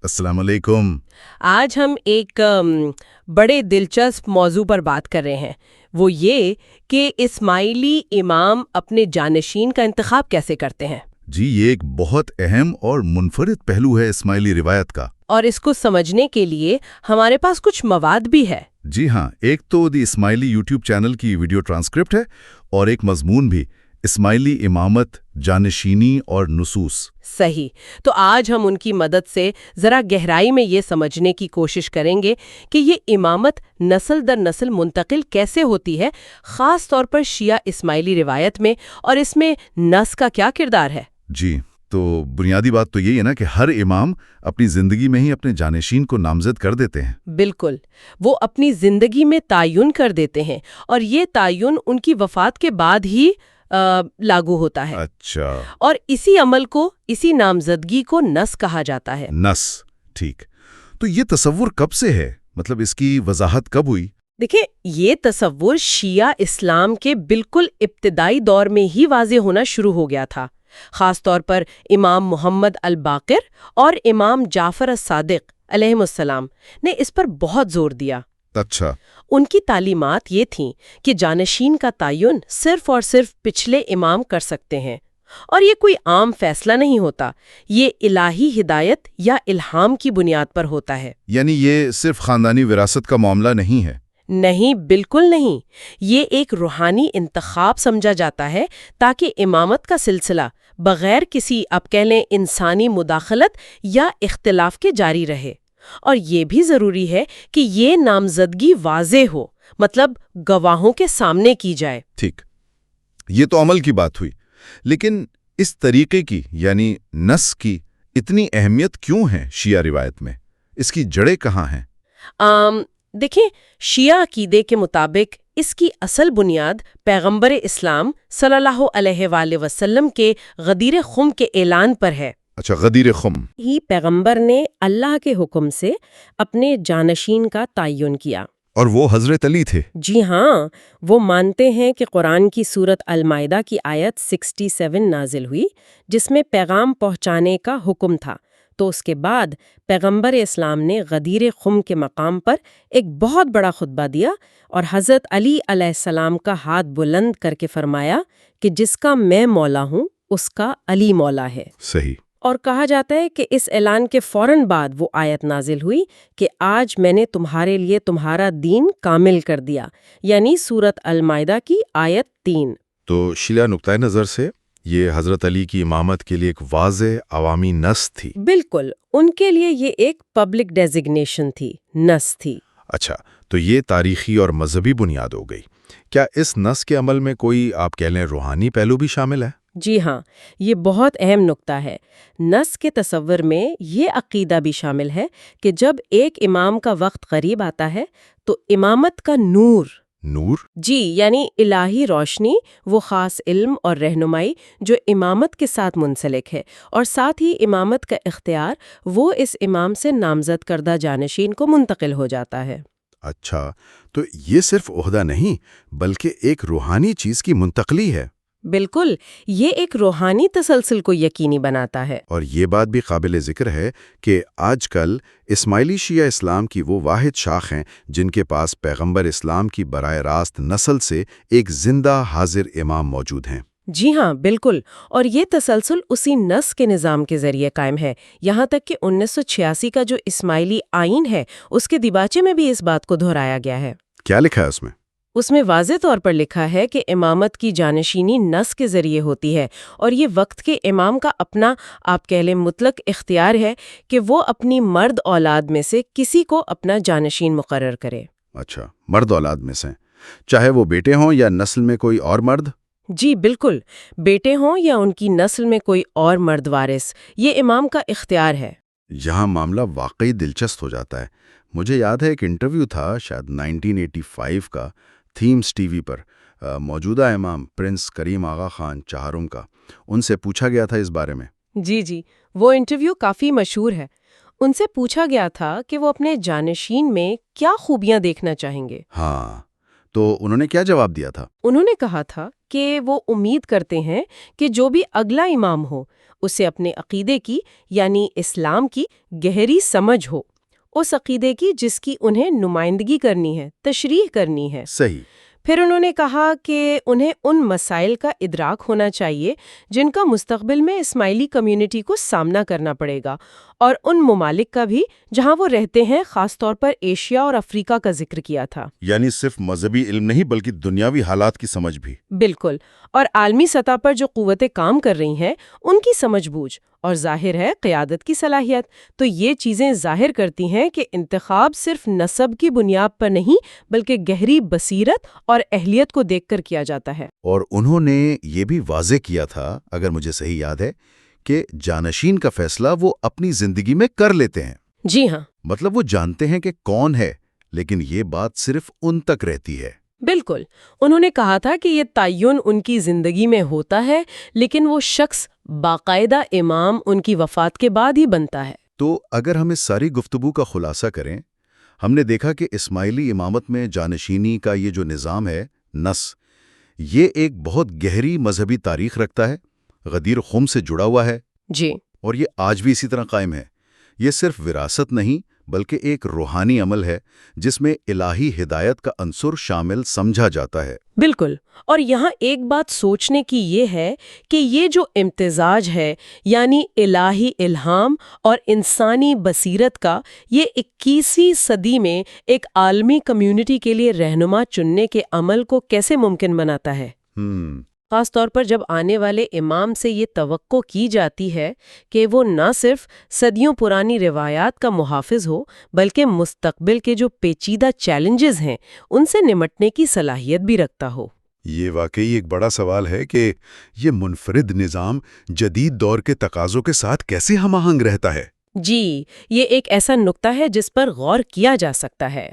السلام علیکم۔ آج ہم ایک بڑے دلچسپ موضوع پر بات کر رہے ہیں، وہ یہ کہ اسماعیلی امام اپنے جانشین کا انتخاب کیسے کرتے ہیں، جی، یہ ایک بہت اہم اور منفرد پہلو ہے اسماعیلی روایت کا۔ اور اس کو سمجھنے کے لیے ہمارے پاس کچھ مواد بھی ہے۔ جی ہاں، ایک تو دی اسماعیلی یوٹیوب چینل کی ویڈیو ٹرانسکرپٹ ہے اور ایک مضمون بھی، اسماعیلی امامت، جانشینی اور نصوص۔ صحیح، تو آج ہم ان کی مدد سے ذرا گہرائی میں یہ سمجھنے کی کوشش کریں گے کہ یہ امامت نسل در نسل منتقل کیسے ہوتی ہے، خاص طور پر شیعہ اسماعیلی روایت میں، اور اس میں نص کا کیا کردار ہے۔ جی، تو بنیادی بات تو یہی ہے نا کہ ہر امام اپنی زندگی میں ہی اپنے جانشین کو نامزد کر دیتے ہیں۔ بالکل، وہ اپنی زندگی میں تعین کر دیتے ہیں، اور یہ تعین ان کی وفات کے بعد ہی لاگو ہوتا ہے۔ اچھا، اور اسی عمل کو، اسی نامزدگی کو نص کہا جاتا ہے۔ نص، ٹھیک۔ تو یہ تصور کب سے ہے؟ مطلب اس کی وضاحت کب ہوئی؟ دیکھیں، یہ تصور شیعہ اسلام کے بالکل ابتدائی دور میں ہی واضح ہونا شروع ہو گیا تھا، خاص طور پر امام محمد الباقر اور امام جعفر الصادق علیہ السلام نے اس پر بہت زور دیا۔ اچھا، ان کی تعلیمات یہ تھیں کہ جانشین کا تعین صرف اور صرف پچھلے امام کر سکتے ہیں، اور یہ کوئی عام فیصلہ نہیں ہوتا، یہ الہی ہدایت یا الہام کی بنیاد پر ہوتا ہے۔ یعنی یہ صرف خاندانی وراثت کا معاملہ نہیں ہے؟ نہیں، بالکل نہیں، یہ ایک روحانی انتخاب سمجھا جاتا ہے تاکہ امامت کا سلسلہ بغیر کسی، آپ کہہ لیں، انسانی مداخلت یا اختلاف کے جاری رہے۔ اور یہ بھی ضروری ہے کہ یہ نامزدگی واضح ہو، مطلب گواہوں کے سامنے کی جائے۔ ٹھیک، یہ تو عمل کی بات ہوئی، لیکن اس طریقے کی یعنی نص کی اتنی اہمیت کیوں ہے شیعہ روایت میں؟ اس کی جڑیں کہاں ہیں؟ دیکھیں، شیعہ عقیدے کے مطابق اس کی اصل بنیاد پیغمبر اسلام صلی اللہ علیہ وآلہ وسلم کے غدیر خم کے اعلان پر ہے۔ اچھا، غدیر خم۔ ہی پیغمبر نے اللہ کے حکم سے اپنے جانشین کا تعین کیا۔ اور وہ حضرت علی تھے؟ جی ہاں، وہ مانتے ہیں کہ قرآن کی سورت المائدہ کی آیت 67 نازل ہوئی، جس میں پیغام پہنچانے کا حکم تھا۔ تو اس کے بعد پیغمبر اسلام نے غدیر خم کے مقام پر ایک بہت بڑا خطبہ دیا اور حضرت علی علیہ السلام کا ہاتھ بلند کر کے فرمایا کہ جس کا میں مولا ہوں اس کا علی مولا ہے۔ صحیح۔ اور کہا جاتا ہے کہ اس اعلان کے فوراً بعد وہ آیت نازل ہوئی کہ آج میں نے تمہارے لیے تمہارا دین کامل کر دیا، یعنی سورت المائدہ کی آیت 3۔ تو شیعہ نقطۂ نظر سے یہ حضرت علی کی امامت کے لیے ایک واضح عوامی نص تھی؟ بالکل، ان کے لیے یہ ایک پبلک ڈیزگنیشن تھی، نص تھی۔ اچھا، تو یہ تاریخی اور مذہبی بنیاد ہو گئی۔ کیا اس نص کے عمل میں کوئی، آپ کہہ لیں، روحانی پہلو بھی شامل ہے؟ جی ہاں، یہ بہت اہم نقطہ ہے۔ نص کے تصور میں یہ عقیدہ بھی شامل ہے کہ جب ایک امام کا وقت قریب آتا ہے تو امامت کا نور، جی، یعنی الہی روشنی، وہ خاص علم اور رہنمائی جو امامت کے ساتھ منسلک ہے، اور ساتھ ہی امامت کا اختیار، وہ اس امام سے نامزد کردہ جانشین کو منتقل ہو جاتا ہے۔ اچھا، تو یہ صرف عہدہ نہیں بلکہ ایک روحانی چیز کی منتقلی ہے۔ بالکل، یہ ایک روحانی تسلسل کو یقینی بناتا ہے۔ اور یہ بات بھی قابل ذکر ہے کہ آج کل اسماعیلی شیعہ اسلام کی وہ واحد شاخ ہیں جن کے پاس پیغمبر اسلام کی براہ راست نسل سے ایک زندہ حاضر امام موجود ہیں۔ جی ہاں، بالکل، اور یہ تسلسل اسی نص کے نظام کے ذریعے قائم ہے، یہاں تک کہ 1986 کا جو اسماعیلی آئین ہے اس کے دیباچے میں بھی اس بات کو دہرایا گیا ہے۔ کیا لکھا ہے اس میں؟ اس میں واضح طور پر لکھا ہے کہ امامت کی جانشینی نص کے ذریعے ہوتی ہے، اور یہ وقت کے امام کا اپنا، آپ کہہ لیں، مطلق اختیار ہے کہ وہ اپنی مرد اولاد میں سے کسی کو اپنا جانشین مقرر کرے۔ اچھا، مرد اولاد میں سے، چاہے وہ بیٹے ہوں یا نسل میں کوئی اور مرد؟ جی بالکل، بیٹے ہوں یا ان کی نسل میں کوئی اور مرد وارث، یہ امام کا اختیار ہے۔ یہاں معاملہ واقعی دلچسپ ہو جاتا ہے۔ مجھے یاد ہے ایک انٹرویو تھا شاید 1985 کا، تھیمز ٹی وی پر، موجودہ امام پرنس کریم آغا خان چہارم کا۔ ان سے پوچھا گیا تھا اس بارے میں۔ جی، وہ انٹرویو کافی مشہور ہے۔ ان سے پوچھا گیا تھا کہ وہ اپنے جانشین میں کیا خوبیاں دیکھنا چاہیں گے۔ ہاں، تو انہوں نے کیا جواب دیا تھا؟ انہوں نے کہا تھا کہ وہ امید کرتے ہیں کہ جو بھی اگلا امام ہو اسے اپنے عقیدے کی یعنی اسلام کی گہری سمجھ ہو، اس عقیدے کی جس کی انہیں نمائندگی کرنی ہے، تشریح کرنی ہے۔ صحیح۔ پھر انہوں نے کہا کہ انہیں ان مسائل کا ادراک ہونا چاہیے جن کا مستقبل میں اسماعیلی کمیونٹی کو سامنا کرنا پڑے گا، اور ان ممالک کا بھی جہاں وہ رہتے ہیں، خاص طور پر ایشیا اور افریقہ کا ذکر کیا تھا۔ یعنی صرف مذہبی علم نہیں بلکہ دنیاوی حالات کی سمجھ بھی۔ بالکل، اور عالمی سطح پر جو قوتیں کام کر رہی ہیں ان کی سمجھ بوجھ، اور ظاہر ہے قیادت کی صلاحیت۔ تو یہ چیزیں ظاہر کرتی ہیں کہ انتخاب صرف نسب کی بنیاد پر نہیں بلکہ گہری بصیرت اور اہلیت کو دیکھ کر کیا جاتا ہے۔ اور انہوں نے یہ بھی واضح کیا تھا، اگر مجھے صحیح یاد ہے، کہ جانشین کا فیصلہ وہ اپنی زندگی میں کر لیتے ہیں۔ جی ہاں، مطلب وہ جانتے ہیں کہ کون ہے، لیکن یہ بات صرف ان تک رہتی ہے۔ بالکل۔ انہوں نے کہا تھا کہ یہ تعین ان کی زندگی میں ہوتا ہے، لیکن وہ شخص باقاعدہ امام ان کی وفات کے بعد ہی بنتا ہے۔ تو اگر ہم اس ساری گفتگو کا خلاصہ کریں، ہم نے دیکھا کہ اسماعیلی امامت میں جانشینی کا یہ جو نظام ہے، نس، یہ ایک بہت گہری مذہبی تاریخ رکھتا ہے، غدیر خم سے جڑا ہوا ہے، جی، اور یہ آج بھی اسی طرح قائم ہے۔ یہ صرف وراثت نہیں بلکہ ایک روحانی عمل ہے جس میں الہی ہدایت کا عنصر شامل سمجھا جاتا ہے۔ بالکل۔ اور یہاں ایک بات سوچنے کی یہ ہے کہ یہ جو امتزاج ہے، یعنی الہی الہام اور انسانی بصیرت کا، یہ 21ویں صدی میں ایک عالمی کمیونٹی کے لیے رہنما چننے کے عمل کو کیسے ممکن بناتا ہے؟ خاص طور پر جب آنے والے امام سے یہ توقع کی جاتی ہے کہ وہ نہ صرف صدیوں پرانی روایات کا محافظ ہو بلکہ مستقبل کے جو پیچیدہ چیلنجز ہیں ان سے نمٹنے کی صلاحیت بھی رکھتا ہو۔ یہ واقعی ایک بڑا سوال ہے کہ یہ منفرد نظام جدید دور کے تقاضوں کے ساتھ کیسے ہم آہنگ رہتا ہے۔ جی، یہ ایک ایسا نقطہ ہے جس پر غور کیا جا سکتا ہے۔